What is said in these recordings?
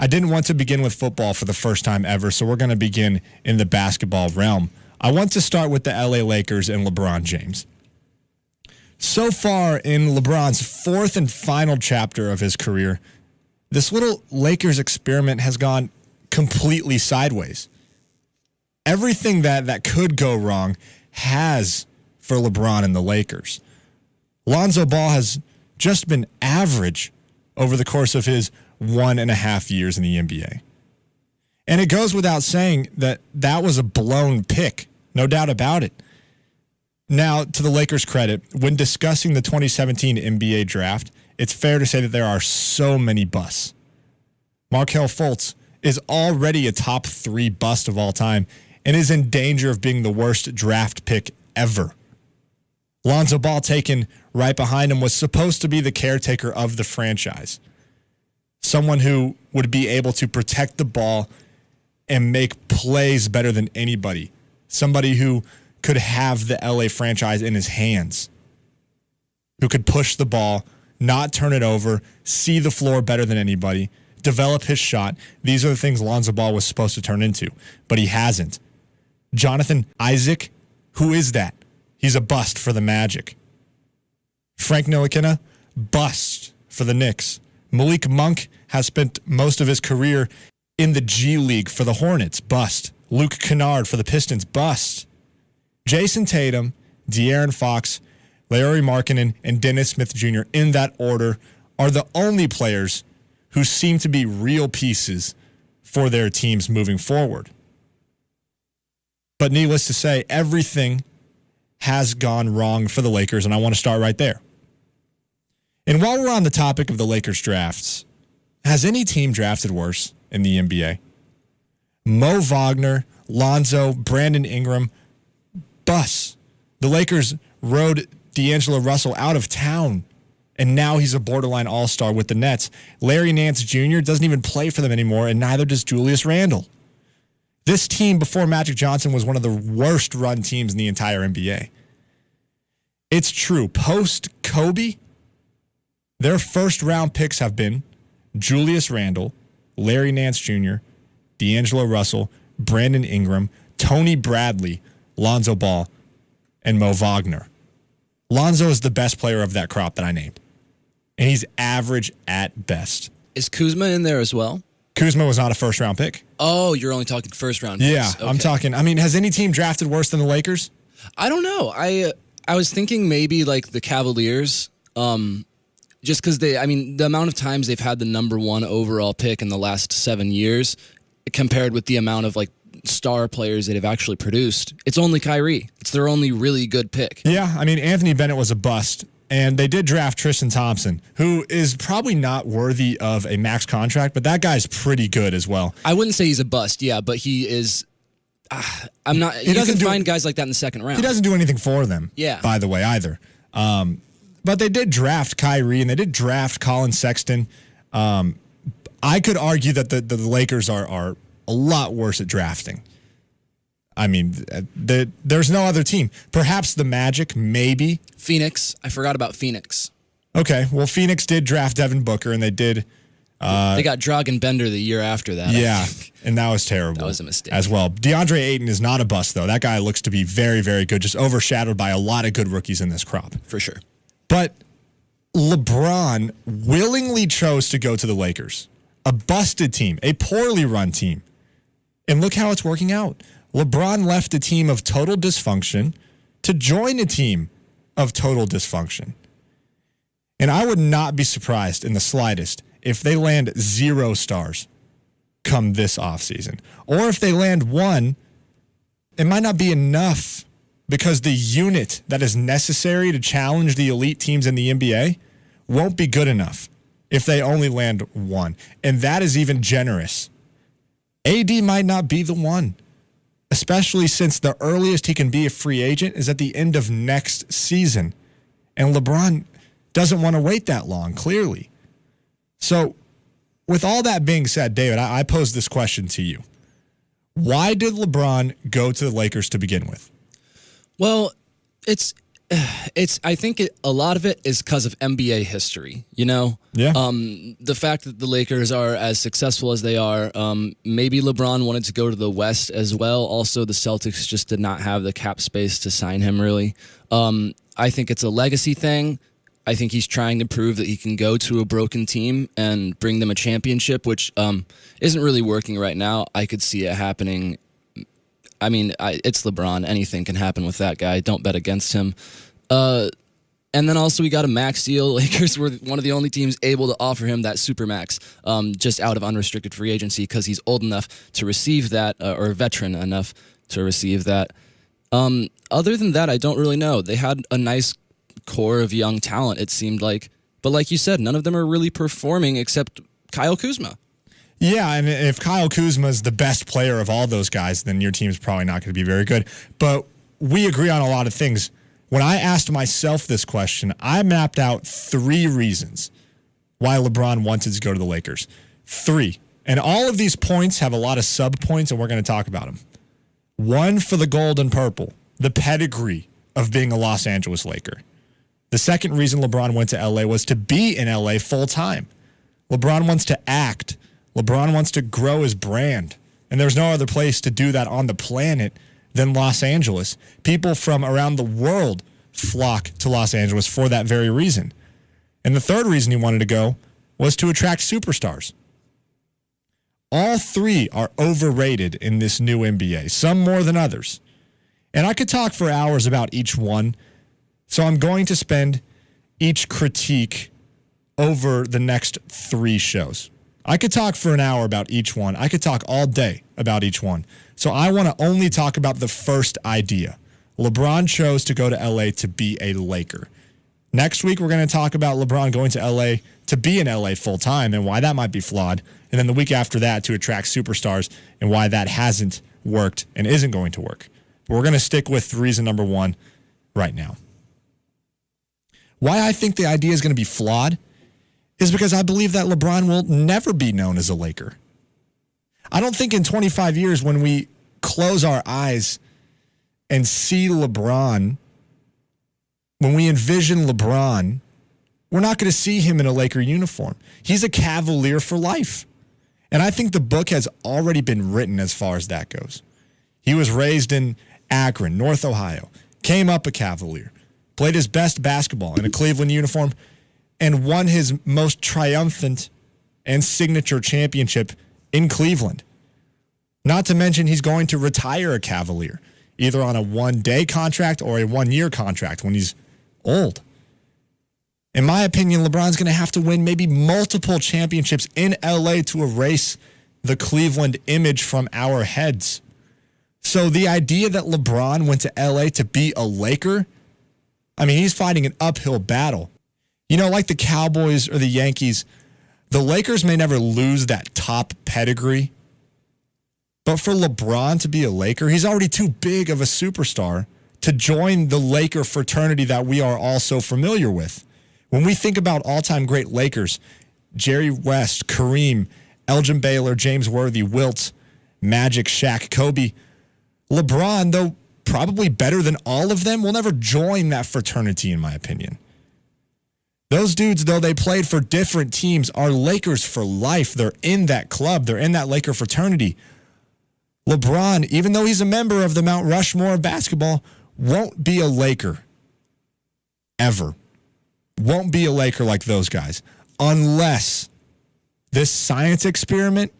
I didn't want to begin with football for the first time ever, so we're going to begin in the basketball realm. I want to start with the LA Lakers and LeBron James. So far in LeBron's fourth and final chapter of his career, this little Lakers experiment has gone completely sideways. Everything that could go wrong has for LeBron and the Lakers. Lonzo Ball has just been average over the course of his 1.5 years in the NBA. And it goes without saying that was a blown pick, no doubt about it. Now, to the Lakers' credit, when discussing the 2017 NBA draft, it's fair to say that there are so many busts. Markelle Fultz is already a top 3 bust of all time and is in danger of being the worst draft pick ever. Lonzo Ball, taken right behind him, was supposed to be the caretaker of the franchise. Someone who would be able to protect the ball and make plays better than anybody. Somebody who could have the LA franchise in his hands. Who could push the ball, not turn it over, see the floor better than anybody, develop his shot. These are the things Lonzo Ball was supposed to turn into, but he hasn't. Jonathan Isaac, who is that? He's a bust for the Magic. Frank Ntilikina, bust for the Knicks. Malik Monk has spent most of his career in the G League for the Hornets, bust. Luke Kennard for the Pistons, bust. Jason Tatum, De'Aaron Fox, Lauri Markkanen, and Dennis Smith Jr., in that order, are the only players who seem to be real pieces for their teams moving forward. But needless to say, everything has gone wrong for the Lakers, and I want to start right there. And while we're on the topic of the Lakers drafts, has any team drafted worse in the NBA? Mo Wagner, Lonzo, Brandon Ingram, bus. The Lakers rode D'Angelo Russell out of town, and now he's a borderline all-star with the Nets. Larry Nance Jr. doesn't even play for them anymore, and neither does Julius Randle. This team before Magic Johnson was one of the worst run teams in the entire NBA. It's true. Post-Kobe, their first-round picks have been Julius Randle, Larry Nance Jr., D'Angelo Russell, Brandon Ingram, Tony Bradley, Lonzo Ball, and Mo Wagner. Lonzo is the best player of that crop that I named. And he's average at best. Is Kuzma in there as well? Kuzma was not a first-round pick. Oh, you're only talking first-round picks. Yeah, okay. I'm talking. I mean, has any team drafted worse than the Lakers? I don't know. I was thinking maybe like the Cavaliers, just because the amount of times they've had the number 1 overall pick in the last 7 years, compared with the amount of like star players that have actually produced, it's only Kyrie. It's their only really good pick. Yeah, I mean, Anthony Bennett was a bust. And they did draft Tristan Thompson, who is probably not worthy of a max contract, but that guy's pretty good as well. I wouldn't say he's a bust, yeah, but he is. I'm not. You can find guys like that in the second round. He doesn't do anything for them, yeah. By the way, either. But they did draft Kyrie, and they did draft Colin Sexton. I could argue that the Lakers are a lot worse at drafting. I mean, there's no other team. Perhaps the Magic, maybe. Phoenix. I forgot about Phoenix. Okay, well, Phoenix did draft Devin Booker, and they did. They got Dragan Bender the year after that. Yeah, and that was terrible. That was a mistake. As well. DeAndre Ayton is not a bust, though. That guy looks to be very, very good, just overshadowed by a lot of good rookies in this crop. For sure. But LeBron willingly chose to go to the Lakers, a busted team, a poorly run team. And look how it's working out. LeBron left a team of total dysfunction to join a team of total dysfunction. And I would not be surprised in the slightest if they land 0 stars come this offseason. Or if they land 1, it might not be enough because the unit that is necessary to challenge the elite teams in the NBA won't be good enough if they only land 1. And that is even generous. AD might not be the one, especially since the earliest he can be a free agent is at the end of next season. And LeBron doesn't want to wait that long, clearly. So, with all that being said, David, I pose this question to you. Why did LeBron go to the Lakers to begin with? Well, it's I think a lot of it is because of NBA history, you know? Yeah. The fact that the Lakers are as successful as they are, maybe LeBron wanted to go to the West as well. Also, the Celtics just did not have the cap space to sign him, really. I think it's a legacy thing. I think he's trying to prove that he can go to a broken team and bring them a championship, which isn't really working right now. I could see it happening. I mean, it's LeBron. Anything can happen with that guy. Don't bet against him. And then also we got a max deal. Lakers were one of the only teams able to offer him that super max just out of unrestricted free agency because he's old enough to receive that or veteran enough to receive that. Other than that, I don't really know. They had a nice core of young talent, it seemed like. But like you said, none of them are really performing except Kyle Kuzma. Yeah, and if Kyle Kuzma is the best player of all those guys, then your team's probably not going to be very good. But we agree on a lot of things. When I asked myself this question, I mapped out 3 reasons why LeBron wanted to go to the Lakers. 3. And all of these points have a lot of sub-points, and we're going to talk about them. 1, for the gold and purple, the pedigree of being a Los Angeles Laker. The second reason LeBron went to L.A. was to be in L.A. full-time. LeBron wants to act. LeBron wants to grow his brand, and there's no other place to do that on the planet than Los Angeles. People from around the world flock to Los Angeles for that very reason. And the third reason he wanted to go was to attract superstars. All 3 are overrated in this new NBA, some more than others. And I could talk for hours about each one, so I'm going to spend each critique over the next 3 shows. I could talk for an hour about each one. I could talk all day about each one. So I want to only talk about the first idea. LeBron chose to go to L.A. to be a Laker. Next week, we're going to talk about LeBron going to L.A. to be in L.A. full-time and why that might be flawed. And then the week after that, to attract superstars and why that hasn't worked and isn't going to work. But we're going to stick with reason number 1 right now. Why I think the idea is going to be flawed is because I believe that LeBron will never be known as a Laker. I don't think in 25 years when we close our eyes and see LeBron, when we envision LeBron, we're not going to see him in a Laker uniform. He's a Cavalier for life. And I think the book has already been written as far as that goes. He was raised in Akron, North Ohio, came up a Cavalier, played his best basketball in a Cleveland uniform, and won his most triumphant and signature championship in Cleveland. Not to mention he's going to retire a Cavalier, either on a 1-day contract or a 1-year contract when he's old. In my opinion, LeBron's going to have to win maybe multiple championships in LA to erase the Cleveland image from our heads. So the idea that LeBron went to LA to be a Laker, I mean, he's fighting an uphill battle. You know, like the Cowboys or the Yankees, the Lakers may never lose that top pedigree. But for LeBron to be a Laker, he's already too big of a superstar to join the Laker fraternity that we are all so familiar with. When we think about all-time great Lakers, Jerry West, Kareem, Elgin Baylor, James Worthy, Wilt, Magic, Shaq, Kobe, LeBron, though probably better than all of them, will never join that fraternity, in my opinion. Those dudes, though they played for different teams, are Lakers for life. They're in that club. They're in that Laker fraternity. LeBron, even though he's a member of the Mount Rushmore of basketball, won't be a Laker. Ever. Won't be a Laker like those guys. Unless this science experiment,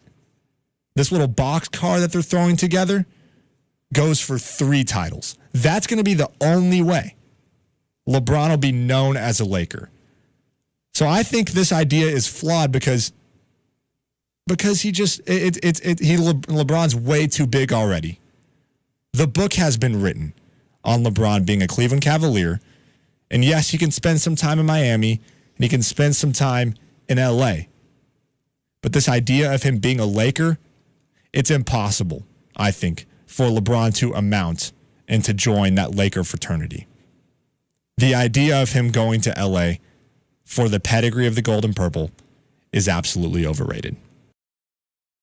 this little box car that they're throwing together, goes for 3 titles. That's going to be the only way LeBron will be known as a Laker. So I think this idea is flawed because LeBron's way too big already. The book has been written on LeBron being a Cleveland Cavalier, and yes, he can spend some time in Miami and he can spend some time in LA. But this idea of him being a Laker, it's impossible, I think, for LeBron to amount and to join that Laker fraternity. The idea of him going to LA for the pedigree of the gold and purple is absolutely overrated.